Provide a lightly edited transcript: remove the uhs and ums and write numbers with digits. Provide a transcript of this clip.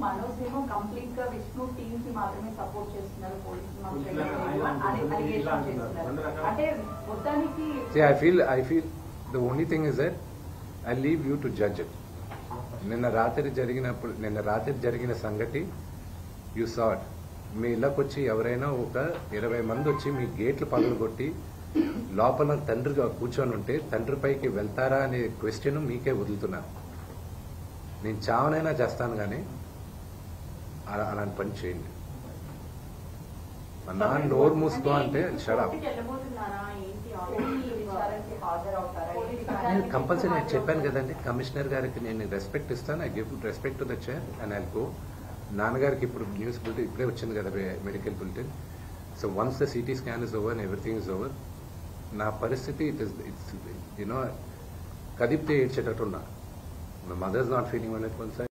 మనోజ్ ఏమో కంప్లీట్ గా విష్ణు టీమ్ కి మాత్రమే సపోర్ట్ చేస్తున్నారు, పోలీసులు అంటే మొత్తానికి. I feel the only thing is that I leave you to judge it. నిన్న రాత్రి జరిగిన సంగతి యూ సా ఇట్. మీ ఇళ్ళకి వచ్చి ఎవరైనా ఒక 20 మంది వచ్చి మీ గేట్లు పగలగొట్టి లోపల తండ్రిగా కూర్చొని ఉంటే తండ్రి పైకి వెళ్తారా అనే క్వశ్చన్ మీకే వదులుతున్నాను. నేను చావనైనా చేస్తాను కానీ అలాంటి పని చేయండి. మా నాన్న నోరు మూసుకో అంటే షడప్. కంపల్సరీ నేను చెప్పాను కదండి, కమిషనర్ గారికి నేను రెస్పెక్ట్ ఇస్తాను. I give respect to the chair and I go. నాన్నగారికి ఇప్పుడు న్యూస్ బులెటిన్ ఇప్పుడే వచ్చింది కదా, medical bulletin. So once the CT scan is over and everything is over, నా పరిస్థితి ఇట్స్ కదిపితే ఏడ్చేటట్టున్నా. My mother is not feeling 100%.